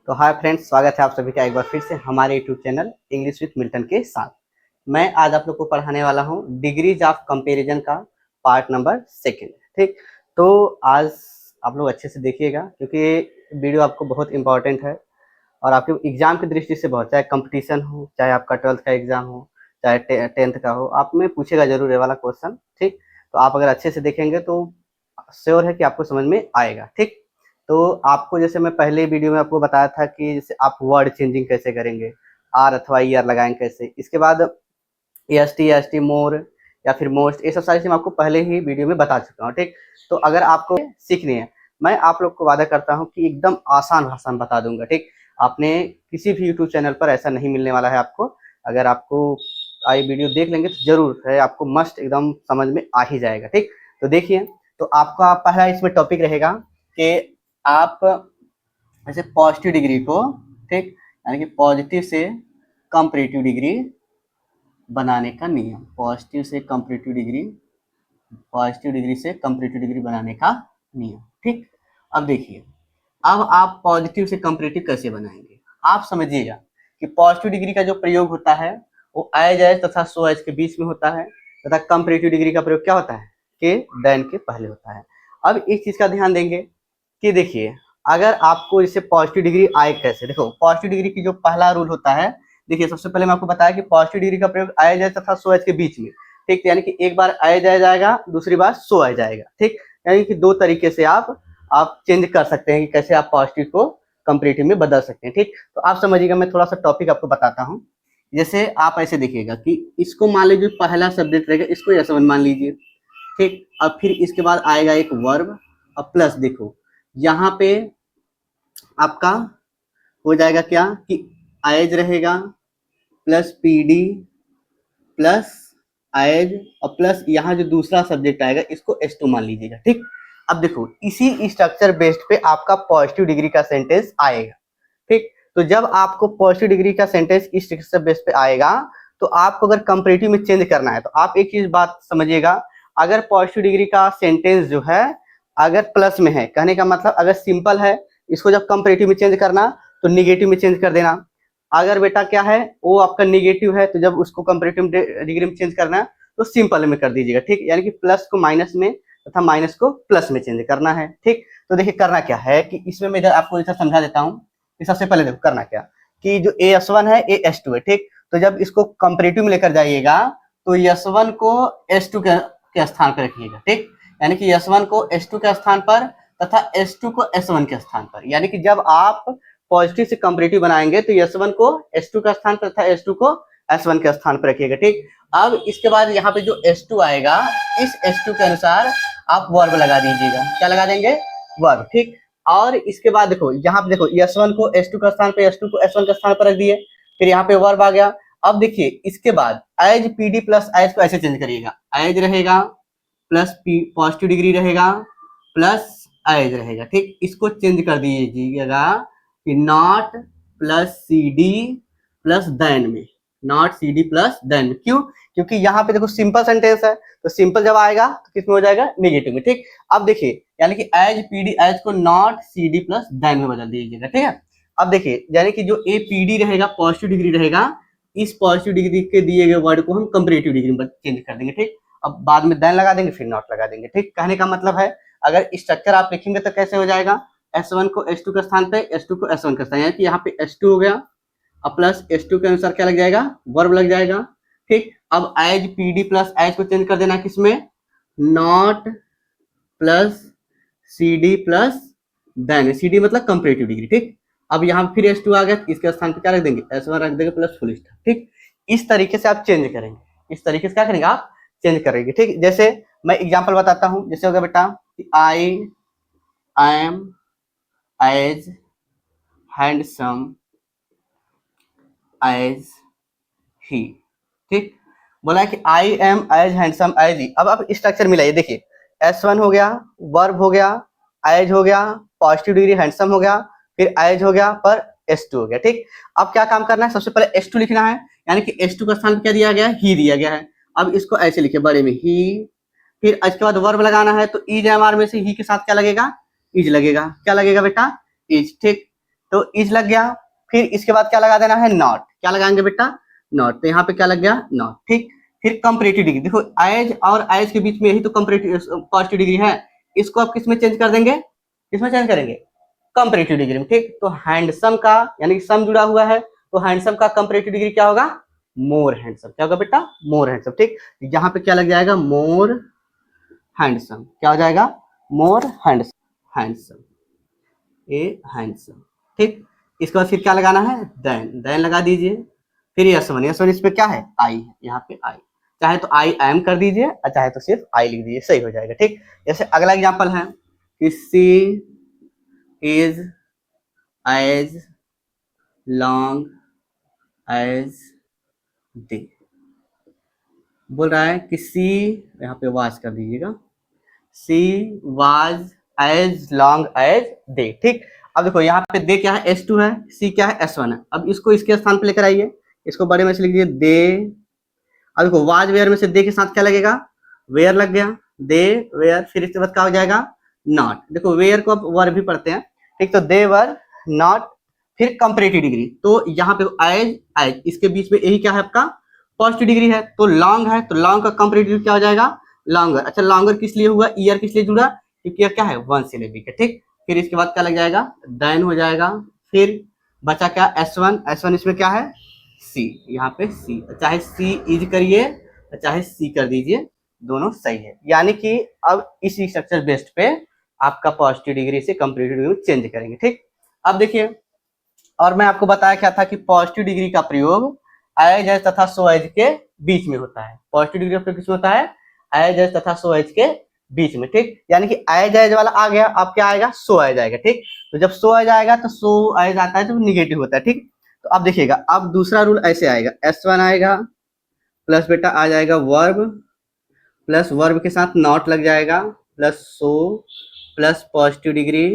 तो hi friends, स्वागत है आप सभी का एक बार फिर से हमारे YouTube channel English with Milton के साथ। मैं आज आप लोग को पढ़ाने वाला हूँ डिग्रीज ऑफ कंपैरिजन का पार्ट नंबर 2। ठीक, तो आज आप लोग अच्छे से देखिएगा क्योंकि ये वीडियो आपको बहुत इंपॉर्टेंट है और आपके एग्जाम की दृष्टि से बहुत, चाहे कंपटीशन हो, चाहे आपका 12th का एग्जाम हो, चाहे 10th का हो, आप में पूछेगा जरूर ये वाला क्वेश्चन। ठीक, तो आप अगर अच्छे से देखेंगे तो श्योर है कि आपको समझ में आएगा। ठीक, तो आपको जैसे मैं पहले वीडियो में आपको बताया था कि जैसे आप वर्ड चेंजिंग कैसे करेंगे, आर अथवा ई आर लगाएंगे कैसे, इसके बाद एस टी मोर या फिर मोस्ट, ये सब सारी चीज़ आपको पहले ही वीडियो में बता चुका हूँ। ठीक, तो अगर आपको सीखनी है, मैं आप लोग को वादा करता हूँ कि एकदम आसान भाषा में बता दूंगा। ठीक, आपने किसी भी यूट्यूब चैनल पर ऐसा नहीं मिलने वाला है आपको। अगर आपको आई वीडियो देख लेंगे तो जरूर है आपको मस्ट एकदम समझ में आ ही जाएगा। ठीक, तो देखिए, तो आपका पहला इसमें टॉपिक रहेगा कि आप ऐसे पॉजिटिव डिग्री को, ठीक, यानी कि पॉजिटिव से कंपैरेटिव डिग्री बनाने का नियम, पॉजिटिव डिग्री से कंपैरेटिव डिग्री बनाने का नियम। ठीक, अब देखिए, अब आप पॉजिटिव से कंपैरेटिव कैसे बनाएंगे। आप समझिएगा कि पॉजिटिव डिग्री का जो प्रयोग होता है वो एज एज तथा सो एज के बीच में होता है, तथा कंपैरेटिव डिग्री का प्रयोग क्या होता है के देन के पहले होता है। अब इस चीज का ध्यान देंगे कि देखिए, अगर आपको जैसे पॉजिटिव डिग्री आए कैसे, देखो पॉजिटिव डिग्री की जो पहला रूल होता है, देखिए सबसे पहले मैं आपको बताया कि पॉजिटिव डिग्री का प्रयोग आए जाए तथा सो एज के बीच में। ठीक, यानी कि एक बार आए जाए जाएगा, दूसरी बार सो आ जाएगा। ठीक, यानी कि दो तरीके से आप चेंज कर सकते हैं कि कैसे आप पॉजिटिव को कंपैरेटिव में बदल सकते हैं। ठीक, तो आप समझिएगा, मैं थोड़ा सा टॉपिक आपको बताता हूँ। जैसे आप ऐसे देखिएगा कि इसको मान लीजिए पहला सब्जेक्ट रहेगा, इसको ऐसा मान लीजिए। ठीक, अब फिर इसके बाद आएगा एक वर्ब, अब प्लस देखो यहाँ पे आपका हो जाएगा क्या कि एज रहेगा प्लस पीडी प्लस एज और प्लस यहाँ जो दूसरा सब्जेक्ट आएगा इसको एस टू मान लीजिएगा। ठीक, अब देखो इसी स्ट्रक्चर बेस्ड पे आपका पॉजिटिव डिग्री का सेंटेंस आएगा। ठीक, तो जब आपको पॉजिटिव डिग्री का सेंटेंस इस स्ट्रक्चर बेस पे आएगा तो आपको अगर कंपैरेटिव में चेंज करना है तो आप एक चीज बात समझिएगा, अगर पॉजिटिव डिग्री का सेंटेंस जो है अगर प्लस में है, कहने का मतलब अगर सिंपल है, इसको जब कंपैरेटिव में चेंज करना तो निगेटिव में चेंज कर देना। अगर बेटा क्या है वो आपका निगेटिव है तो जब उसको कंपैरेटिव डिग्री में चेंज करना है तो सिंपल में कर दीजिएगा। ठीक, यानी कि प्लस को माइनस में तथा माइनस को प्लस में चेंज करना है। ठीक, तो देखिए करना क्या है कि इसमें मैं इधर आपको इधर समझा देता हूँ कि सबसे पहले देखो करना क्या कि जो ए एस वन है ए एस टू है। ठीक, तो जब इसको कंपैरेटिव में लेकर जाइएगा तो एस वन को एस टू के स्थान पर रखिएगा। ठीक, यानी कि एस वन को एस टू के स्थान पर तथा एस टू को एस वन के स्थान पर, यानी कि जब आप पॉजिटिव से कंपैरेटिव बनाएंगे तो एस वन को एस टू का स्थान पर तथा एस टू को एस वन के स्थान पर रखिएगा। ठीक, अब इसके बाद यहाँ पे जो एस टू आएगा इस एस टू के अनुसार आप वर्ब लगा दीजिएगा। क्या लगा देंगे? वर्ब। ठीक, और इसके बाद देखो यहाँ पे देखो एस वन को एस टू का स्थान पर, एस टू को एस वन के स्थान पर रख दिए, फिर यहाँ पे वर्ब आ गया। अब देखिए इसके बाद edge P D plus as को ऐसे चेंज करिएगा, एज रहेगा प्लस पॉजिटिव डिग्री रहेगा प्लस एज रहेगा। ठीक, इसको चेंज कर दीजिएगा कि not plus C D plus then में, not C D plus then. क्यों? क्योंकि यहाँ पे देखो सिंपल सेंटेंस है तो सिंपल जब आएगा तो किसमें हो जाएगा? नेगेटिव में। ठीक, अब देखिए यानी कि एज पी डी एज को not C D plus then में बदल दीजिएगा। ठीक है, अब देखिए यानी कि जो ए पी डी रहेगा पॉजिटिव डिग्री रहेगा, इस पॉजिटिव डिग्री के दिए गए वर्ड को हम कंपैरेटिव डिग्री में चेंज कर देंगे। ठीक, अब बाद में देन लगा देंगे फिर नॉट लगा देंगे। ठीक, कहने का मतलब है अगर स्ट्रक्चर आप लिखेंगे तो कैसे हो जाएगा, S1 को S2 के स्थान पे, S2 को S1 के स्थान, यानी कि यहाँ पे S2 हो गया और प्लस S2 के अनुसार क्या लग जाएगा? वर्ब लग जाएगा। ठीक, अब एज PD प्लस एज को चेंज कर देना किसमें? Not plus CD plus than, CD मतलब कंपैरेटिव डिग्री। ठीक, अब यहाँ फिर S2 आ गया, इसके स्थान पे क्या रख देंगे? S1 रख देंगे प्लस फुल स्टॉप। ठीक, इस तरीके से आप चेंज करेंगे, इस तरीके से क्या करेंगे आप? चेंज करेंगे। ठीक, जैसे मैं एग्जाम्पल बताता हूँ, जैसे होगा बेटा I am as handsome as he. ठीक, बोला कि I am as handsome as he. अब आप स्ट्रक्चर मिलाइए, देखिए S1 हो गया, वर्ब हो गया, एज हो गया, पॉजिटिव डिग्री हैंडसम हो गया, फिर एज हो गया पर S2 हो गया। ठीक, अब क्या काम करना है? सबसे पहले S2 लिखना है, यानी कि S2 का स्थान क्या दिया गया है? ही दिया गया है। अब इसको ऐसे लिखे बड़े में ही, फिर इसके बाद वर्ब लगाना है तो इज एम आर में से ही के साथ क्या लगेगा? इज लगेगा। क्या लगेगा बेटा? इज। ठीक, तो इज लग गया, फिर इसके बाद क्या लगा देना है, नॉट। क्या लगाएंगे बेटा, नॉट। तो यहाँ पे क्या लग गया, नॉट। ठीक, फिर कंपैरेटिव डिग्री, देखो एज और एज के बीच में यही तो कंपैरेटिव पॉजिटिव डिग्री है, इसको आप किस में चेंज कर देंगे, किसमें चेंज करेंगे, कंपैरेटिव डिग्री में। ठीक, तो हैंडसम का यानी कि सम जुड़ा हुआ है, तो हैंडसम का कंपैरेटिव डिग्री क्या होगा, मोर हैंडसम। क्या होगा बेटा, मोर हैंडसम। ठीक, यहाँ पे क्या लग जाएगा, मोर हैंडसम। क्या हो जाएगा, मोर हैंडसम, हैंडसम, ए हैंडसम। ठीक, इसके बाद फिर क्या लगाना है, देन, देन लगा दीजिए। फिर यस1, यस1 इस पे क्या है, आई, यहाँ पे आई। चाहे तो आई एम कर दीजिए और चाहे तो सिर्फ आई लिख दीजिए, सही हो जाएगा। ठीक, जैसे अगला एग्जांपल है कि C is as long as they. बोल रहा है कि सी, यहाँ पे वाज कर दीजिएगा, she was as long as they. ठीक, अब देखो यहाँ पे दे क्या है, S2 है, सी क्या है, S1 है। अब इसको इसके स्थान पे लेकर आइए, इसको बड़े में से लिख दीजिए दे। अब देखो वाज वेयर में से दे के साथ क्या लगेगा, वेयर लग गया, दे वेयर। फिर इसके बाद क्या हो जाएगा, नॉट। देखो वेयर को अब वर भी पढ़ते हैं। ठीक, तो दे वर नॉट, फिर कंपैरेटिव डिग्री, तो यहाँ पे एज, एज इसके बीच में यही क्या है आपका, पॉजिटिव डिग्री है। तो लॉन्ग है, तो लॉन्ग का कंपैरेटिव क्या हो जाएगा, लॉन्गर। अच्छा, लॉन्गर किस लिए हुआ, ईयर किस लिए जुड़ा, क्योंकि क्या है, वन सिलेबिक है। ठीक, फिर इसके बाद क्या लग जाएगा, देन हो जाएगा। फिर बचा क्या, S1, S1 इसमें क्या है, सी, यहाँ पे सी। चाहे सी इज करिए चाहे सी कर दीजिए, दोनों सही है। यानी कि अब इस स्ट्रक्चर बेस्ड पे आपका पॉजिटिव डिग्री से कंपैरेटिव डिग्री चेंज करेंगे। ठीक, अब देखिए, और मैं आपको बताया क्या था कि पॉजिटिव डिग्री का प्रयोग एज एज तथा सो एज के बीच में होता है। पॉजिटिव डिग्री का प्रयोग किसमें होता है, एज एज तथा सो एज के बीच में। ठीक, यानी कि एज एज वाला आ गया, अब क्या आएगा, सो एज आएगा। ठीक, तो जब सो एज आएगा तो सो एज आता है तो निगेटिव होता है। ठीक, तो अब देखिएगा, अब दूसरा रूल ऐसे आएगा, S1 आएगा प्लस बेटा आ जाएगा वर्ब, प्लस वर्ब के साथ नॉट लग जाएगा, plus so, plus positive degree,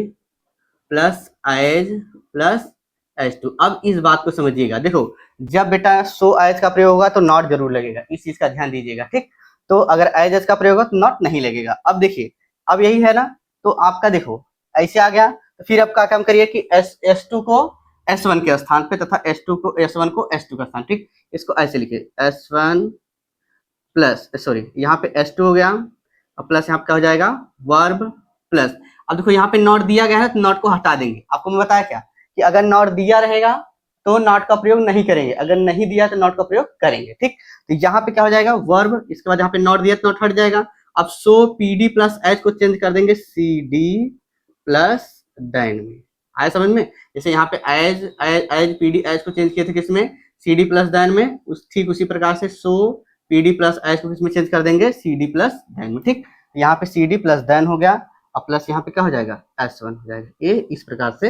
plus as, plus S2। अब इस बात को समझिएगा, देखो जब बेटा सो एज का प्रयोग होगा तो नॉट जरूर लगेगा, इस चीज का ध्यान दीजिएगा। ठीक, तो अगर एज एज का प्रयोग होगा तो नॉट नहीं लगेगा। अब देखिए, अब यही है ना, तो आपका देखो ऐसे आ गया, तो फिर अब क्या काम करिए कि S2 को S1 के स्थान पे तथा S2 को S1 को S2 का स्थान। ठीक, इसको ऐसे लिखिए, S1 प्लस, सॉरी यहाँ पे S2 हो गया, और प्लस यहाँ पे क्या हो जाएगा, वर्ब प्लस। अब देखो यहाँ पे नॉट दिया गया है तो नॉट को हटा देंगे। आपको मैं बताया क्या कि अगर नॉट दिया रहेगा तो नॉट का प्रयोग नहीं करेंगे, अगर नहीं दिया तो नॉट का प्रयोग करेंगे। ठीक, तो यहाँ पे क्या हो जाएगा, वर्ब, इसके बाद यहाँ पे नॉट दिया तो नॉट हट जाएगा। अब सो PD प्लस एच को चेंज कर देंगे CD प्लस देन में। आया समझ में, जैसे यहाँ पे as as as PD H को चेंज किए थे किसमें, CD प्लस देन में, ठीक उसी प्रकार से सो PD प्लस एच को किसमें चेंज कर देंगे, CD प्लस देन में। ठीक, यहाँ पे CD प्लस देन हो गया, और प्लस यहाँ पे क्या हो जाएगा, S1 हो जाएगा। ये इस प्रकार से।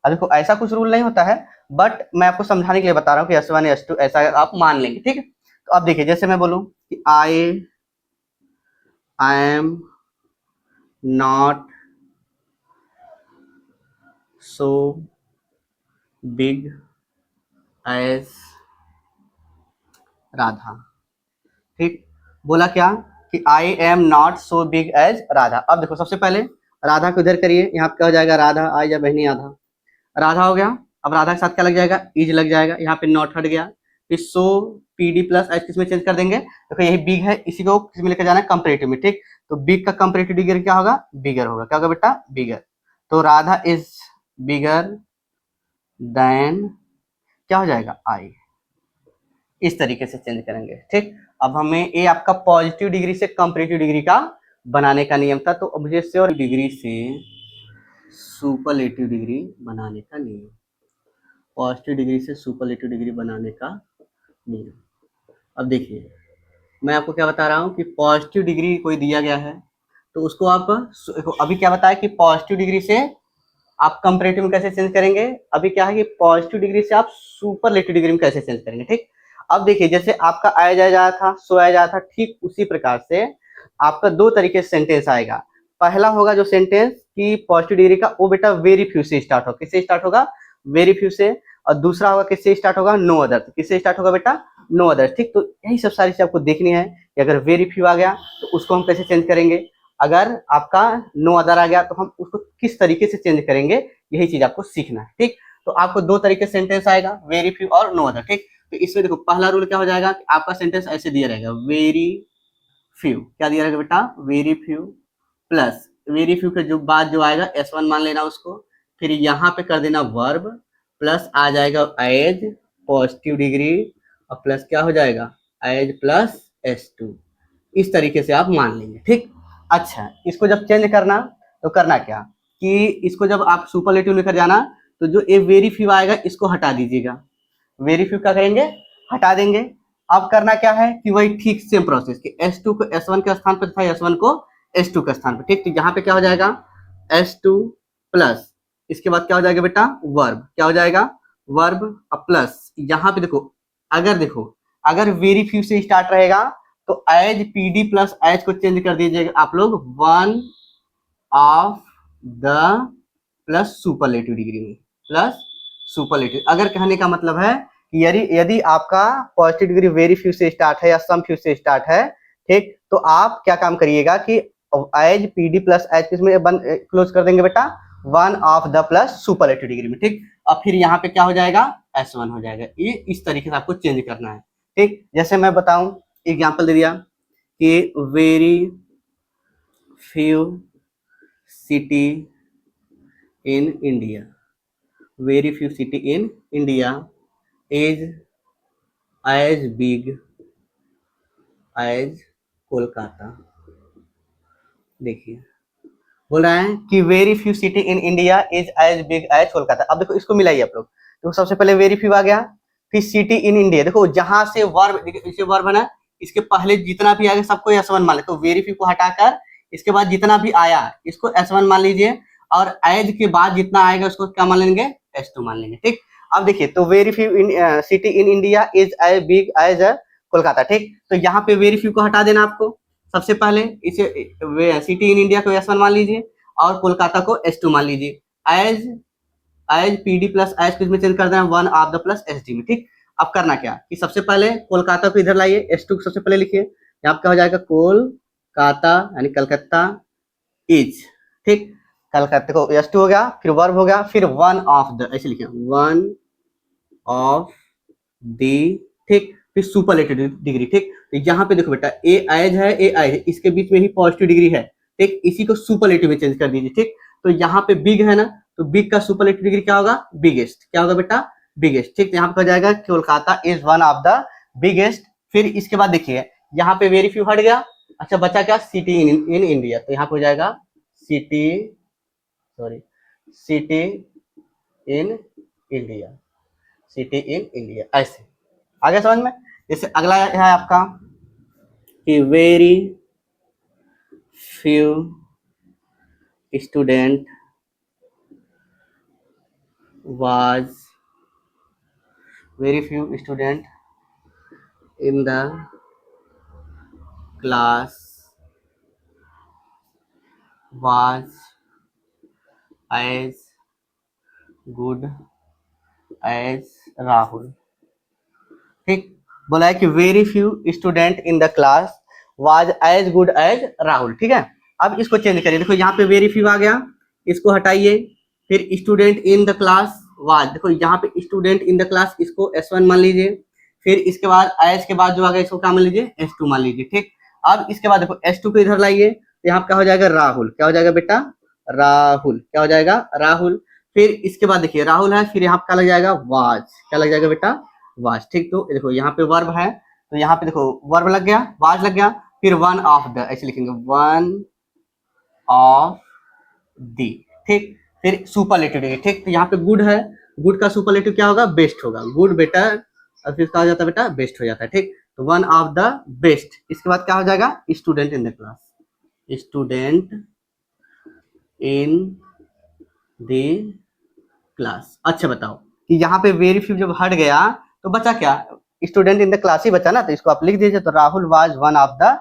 अब देखो ऐसा कुछ रूल नहीं होता है, बट मैं आपको समझाने के लिए बता रहा हूँ कि S1 S2 ऐसा आप मान लेंगे। ठीक है, तो अब देखिए, जैसे मैं बोलूँ कि I am not so big as Radha. ठीक, बोला क्या कि I am not so big as Radha. अब देखो सबसे पहले राधा को इधर करिए, यहाँ पे क्या हो जाएगा, राधा आई या बहनी आधा, राधा हो गया। अब राधा के साथ क्या लग जाएगा, इज लग जाएगा, यहाँ पे नॉट हट गया। फिर सो PD प्लस एच किसमें चेंज कर देंगे, देखो यही बिग है, इसी को किसमें लेकर जाना है, कंपैरेटिव में। ठीक, तो बिग का कंपैरेटिव डिग्री क्या होगा, बिगर होगा। क्या होगा बेटा, बिगर। तो राधा इज बिगर देन क्या हो जाएगा, आई। इस तरीके से चेंज करेंगे। ठीक, अब हमें ये आपका पॉजिटिव डिग्री से कंपैरेटिव डिग्री का बनाने का नियम था, तो मुझे इससे और डिग्री से सुपरलेटिव डिग्री बनाने का नियम, पॉजिटिव डिग्री से सुपरलेटिव डिग्री बनाने का नियम। अब देखिए, मैं आपको क्या बता रहा हूँ कि पॉजिटिव डिग्री कोई दिया गया है तो उसको आप अभी क्या बताया कि पॉजिटिव डिग्री से आप कंपैरेटिव में कैसे चेंज करेंगे। अभी क्या है कि पॉजिटिव डिग्री से आप सुपरलेटिव डिग्री में कैसे चेंज करेंगे। ठीक, अब देखिए, जैसे आपका आया जाया था, सो आया जाया था, ठीक उसी प्रकार से आपका दो तरीके से सेंटेंस आएगा। पहला होगा जो सेंटेंस की पॉजिटिव डिग्री का, वो बेटा वेरी फ्यू से स्टार्ट होगा। किससे स्टार्ट होगा, वेरी फ्यू से। और दूसरा होगा किससे स्टार्ट होगा, नो अदर। किससे स्टार्ट होगा बेटा, नो अदर। ठीक, तो यही सब सारी चीज आपको देखनी है कि अगर वेरी फ्यू आ गया तो उसको हम कैसे चेंज करेंगे, अगर आपका नो अदर आ गया तो हम उसको किस तरीके से चेंज करेंगे, यही चीज आपको सीखना है। ठीक, तो आपको दो तरीके से सेंटेंस आएगा, वेरी फ्यू और नो अदर, ठीक। तो इसमें देखो पहला रूल क्या हो जाएगा कि आपका सेंटेंस ऐसे दिया रहेगा, वेरी फ्यू, क्या दिया रहेगा बेटा, very few plus very few के जो बाद जो आएगा S1 मान लेना उसको, फिर यहाँ पे कर देना वर्ब, प्लस आ जाएगा एज पॉजिटिव डिग्री और प्लस क्या हो जाएगा एज प्लस S2, इस तरीके से आप मान लेंगे, ठीक। अच्छा, इसको जब चेंज करना तो करना क्या कि इसको जब आप सुपरलेटिव लेकर जाना तो जो ए वेरी फ्यू आएगा इसको हटा दीजिएगा, वेरी फ्यू क्या करेंगे, हटा देंगे। अब करना क्या है कि वही ठीक सेम प्रोसेस कि S2 को S1 के स्थान पर था, S1 को S2 के स्थान पर, ठीक। तो यहाँ पे क्या हो जाएगा S2 प्लस इसके बाद क्या हो जाएगा बेटा वर्ब, क्या हो जाएगा वर्ब प्लस यहाँ पे देखो अगर वेरी फ्यू से स्टार्ट रहेगा तो एज पीडी प्लस एज को चेंज कर दीजिएगा आप लोग one of the plus superlative degree में, प्लस सुपरलेटिव। अगर कहने का मतलब है कि यदि आपका पॉजिटिव डिग्री वेरी फ्यू से स्टार्ट है या सम फ्यू से स्टार्ट है, ठीक, तो आप क्या काम करिएगा कि एज पीडी प्लस एज किसमें क्लोज कर देंगे बेटा one of the plus superlative degree में, ठीक। अब फिर यहाँ पे क्या हो जाएगा S1 हो जाएगा, ये इस तरीके से आपको चेंज करना है, ठीक। जैसे मैं बताऊं एग्जांपल दे दिया कि very few city in India, very few city in India is as big as Kolkata. देखिए बोल रहा है कि very few city in India is as big as Kolkata. अब देखो इसको मिलाइए आप लोग, तो सबसे पहले वेरी फ्यू आ गया, फिर सिटी इन इंडिया, देखो जहां से वर्ब, इसे वर्ब है ना, इसके पहले जितना भी आएगा सबको S1 मान ले, तो वेरी फ्यू को हटाकर इसके बाद जितना भी आया इसको S1 मान लीजिए और एज के बाद जितना आएगा उसको क्या मान लेंगे S2 मान लेंगे, ठीक। अब देखिए तो very few in city in India is as big as Kolkata, ठीक। तो यहाँ पे वेरी फ्यू को हटा देना आपको, सबसे पहले इसे सिटी इन इंडिया को S1 मान लीजिए और कोलकाता को S2 मान लीजिए, as as PD plus as किस में चेंज कर देना one of the plus SD में, ठीक। अब करना क्या कि सबसे पहले कोलकाता को इधर लाइए, S2 को सबसे पहले लिखिए, यहाँ क्या हो जाएगा कोलकाता यानी कलकत्ता इज, ठीक। कलकत्ता को S2 हो गया, फिर वर्ब हो गया, फिर वन ऑफ द, ऐसे लिखिए वन ऑफ दी, ठीक, फिर सुपरलेटिव डिग्री, ठीक। तो यहाँ पे देखो बेटा ए एज है, ए एज है, इसके बीच में ही पॉजिटिव डिग्री है, ठीक, इसी को सुपरलेटिव में चेंज कर दीजिए, ठीक। तो यहाँ पे बिग है ना, तो बिग का सुपरलेटिव डिग्री क्या होगा बिगेस्ट, क्या होगा बेटा बिगेस्ट, ठीक। तो यहाँ पे हो जाएगा Kolkata is one of the biggest. फिर इसके बाद देखिए यहाँ पे वेरी फ्यू हट गया, अच्छा बचा क्या सिटी इन इंडिया, तो यहाँ पे हो जाएगा city, sorry city in India, city in India, ऐसे आगे समझ में। जैसे अगला है आपका कि very few student was, very few student in the class was as good as Rahul, ठीक। बोला है कि very few student in the class was as good as Rahul, ठीक है। अब इसको चेंज करिए, देखो यहाँ पे वेरी फ्यू आ गया, इसको हटाइए, फिर student in the class was, देखो यहाँ पे स्टूडेंट इन द क्लास इसको S1 मान लीजिए, फिर इसके बाद एज के बाद जो आ गया इसको क्या मान लीजिए S2 मान लीजिए, ठीक। अब इसके बाद देखो S2 को इधर लाइए, तो यहाँ क्या हो जाएगा राहुल, क्या हो जाएगा बेटा राहुल, क्या हो जाएगा राहुल। फिर इसके बाद देखिए राहुल है, फिर यहाँ क्या लग जाएगा वाज, क्या लग जाएगा बेटा वाज, ठीक। तो देखो यहाँ पे वर्ब है, तो यहाँ पे देखो वर्ब लग गया, वाज लग गया, फिर वन ऑफ द, ऐसे लिखेंगे वन ऑफ दी, ठीक। फिर सुपरलेटिव डिग्री, ठीक। तो यहाँ पे गुड है, गुड का सुपरलेटिव क्या होगा बेस्ट होगा, गुड बेटर, और फिर क्या हो जाता है बेटा बेस्ट हो जाता है, ठीक। तो वन ऑफ द बेस्ट, इसके बाद क्या हो जाएगा student in the class, student in the class. अच्छा बताओ कि यहाँ पे वेरी फ्यू जब हट गया तो बचा क्या स्टूडेंट इन द क्लास ही बचा ना, तो इसको आप लिख दीजिए, तो Rahul was one of the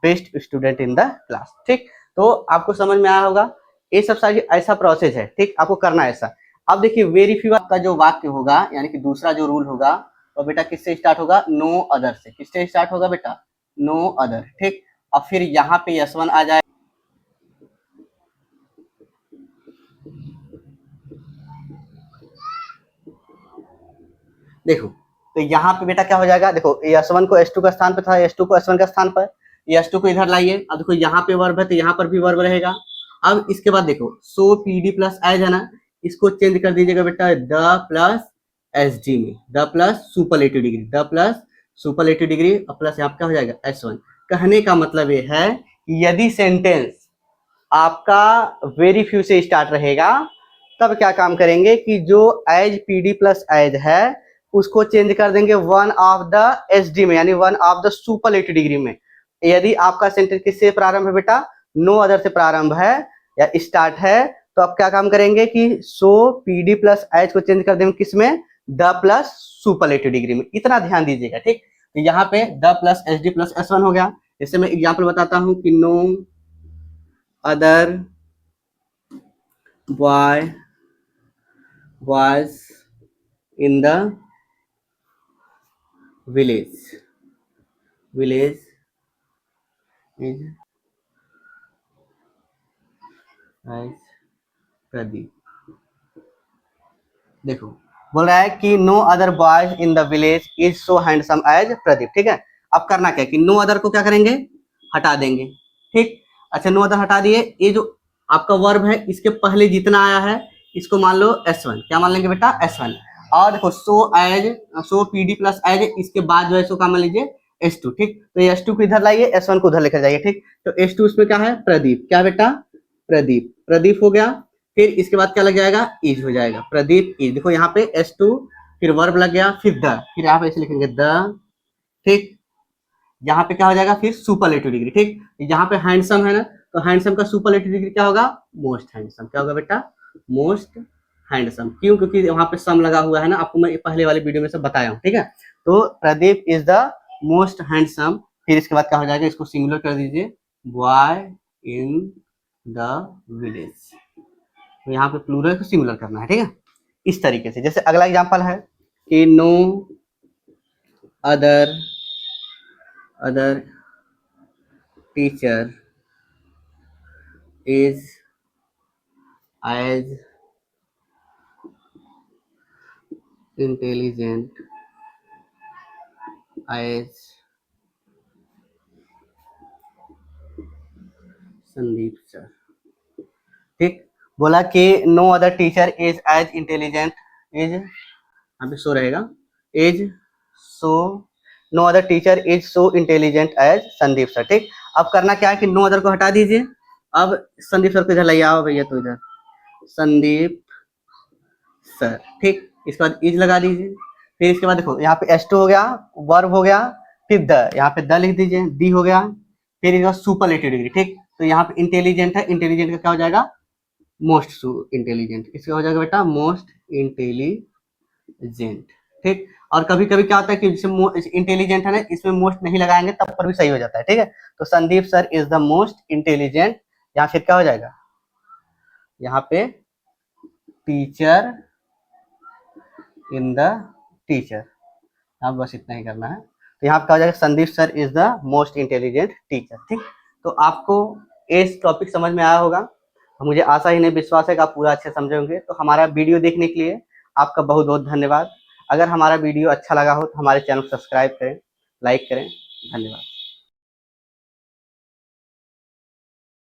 best student in the class, ठीक। तो आपको समझ में आया होगा, ये सब सारी ऐसा प्रोसेस है, ठीक, आपको करना है ऐसा। अब देखिए वेरी फ्यू का जो वाक्य होगा यानी कि दूसरा जो रूल होगा वो बेटा किससे स्टार्ट होगा नो अदर से, किससे स्टार्ट होगा बेटा नो अदर, ठीक। और फिर यहाँ पे S1 आ जाए, देखो तो यहाँ पे बेटा क्या हो जाएगा, देखो ये S1 को S2 का स्थान पे था, S2 को S1 का स्थान पर, ये S2 को इधर लाइए। अब देखो यहाँ पे वर्ब है तो यहाँ पर भी वर्ब रहेगा। अब इसके बाद देखो सो PD प्लस एज है ना, इसको चेंज कर दीजिएगा बेटा द प्लस SD में, the plus superlative degree, the plus superlative degree plus यहाँ पे क्या हो जाएगा S1। कहने का मतलब ये है कि यदि सेंटेंस आपका वेरी फ्यू से स्टार्ट रहेगा तब क्या काम करेंगे कि जो एज PD प्लस एज है उसको चेंज कर देंगे वन ऑफ द SD में, यानी one of the superlative degree में। यदि आपका सेंटेंस किससे प्रारंभ है बेटा, नो अदर से प्रारंभ है या स्टार्ट है, तो आप क्या काम करेंगे कि सो PD प्लस एच को चेंज कर देंगे किसमें, द प्लस सुपरलेटिव डिग्री में। इतना ध्यान दीजिएगा, ठीक। तो यहाँ पे the plus SD plus S1 हो गया। इससे मैं एग्जाम्पल बताता हूँ कि no other boy was in the village is as Pradeep. देखो बोल रहा है कि no other boys in the village is so handsome as Pradeep, ठीक है। अब करना क्या कि नो अदर को क्या करेंगे, हटा देंगे, ठीक। अच्छा नो अदर हटा दिए, ये जो आपका वर्ब है इसके पहले जितना आया है इसको मान लो S1, क्या मान लेंगे बेटा S1। और देखो सो PD प्लस एज, इसके बाद जो है सो क्या मान लीजिए S2, ठीक। तो ये S2 को इधर लाइए, S1 को उधर लेकर जाइए, ठीक। तो S2 इसमें क्या है प्रदीप, क्या बेटा प्रदीप, प्रदीप हो गया। फिर इसके बाद क्या लग जाएगा, इज हो जाएगा, प्रदीप इज। देखो यहाँ पे S2 फिर वर्ब लग गया, फिर द, फिर यहाँ पे ऐसे लिखेंगे द, ठीक। यहाँ पे क्या हो जाएगा फिर सुपरलेटिव डिग्री, ठीक। यहाँ पे हैंडसम है ना, तो हैंडसम का सुपरलेटिव डिग्री क्या होगा, मोस्ट हैंडसम। क्या होगा बेटा, मोस्ट हैंडसम। क्यों, क्योंकि वहां पे सम लगा हुआ है ना, आपको मैं पहले वाले वीडियो में से बताया हूँ, ठीक है। तो Pradeep is the most handsome. फिर इसके बाद क्या हो जाएगा, इसको सिंगुलर कर दीजिए, बॉय इन द विलेज। तो यहाँ पे प्लूरल को सिंगुलर करना है, ठीक है। इस तरीके से। जैसे अगला एग्जांपल है कि no other teacher is as intelligent as Sandeep sir, ठीक। बोला कि no other teacher is as intelligent, is यहाँ पे सो रहेगा, is so, no other teacher is so intelligent as Sandeep sir, ठीक। अब करना क्या है कि नो अदर को हटा दीजिए, अब संदीप सर को इधर ले आओ भैया, तो इधर संदीप सर, ठीक। इसके बाद इज लगा दीजिए। फिर इसके बाद देखो यहाँ पे S2 हो गया, वर्ब हो गया, फिर द, यहाँ पे द लिख दीजिए, डी हो गया। फिर इसका सुपरलेटिव डिग्री, ठीक। तो यहाँ पे इंटेलिजेंट है, इंटेलिजेंट का क्या हो जाएगा, मोस्ट इंटेलिजेंट। इसका हो जाएगा बेटा मोस्ट इंटेलिजेंट, ठीक। और कभी कभी क्या होता है कि जैसे इंटेलिजेंट है ना, इसमें मोस्ट नहीं लगाएंगे तब पर भी सही हो जाता है, ठीक है। तो Sandeep sir is the most intelligent, यहाँ फिर क्या हो जाएगा, यहाँ पे टीचर इन द टीचर, यहाँ बस इतना ही करना है। तो यहाँ पे क्या हो जाएगा, Sandeep sir is the most intelligent teacher, ठीक। तो आपको इस टॉपिक समझ में आया होगा, मुझे आशा ही नहीं विश्वास है कि आप पूरा अच्छे समझे होंगे। तो हमारा वीडियो देखने के लिए आपका बहुत बहुत धन्यवाद। अगर हमारा वीडियो अच्छा लगा हो तो हमारे चैनल को सब्सक्राइब करें, लाइक करें। धन्यवाद।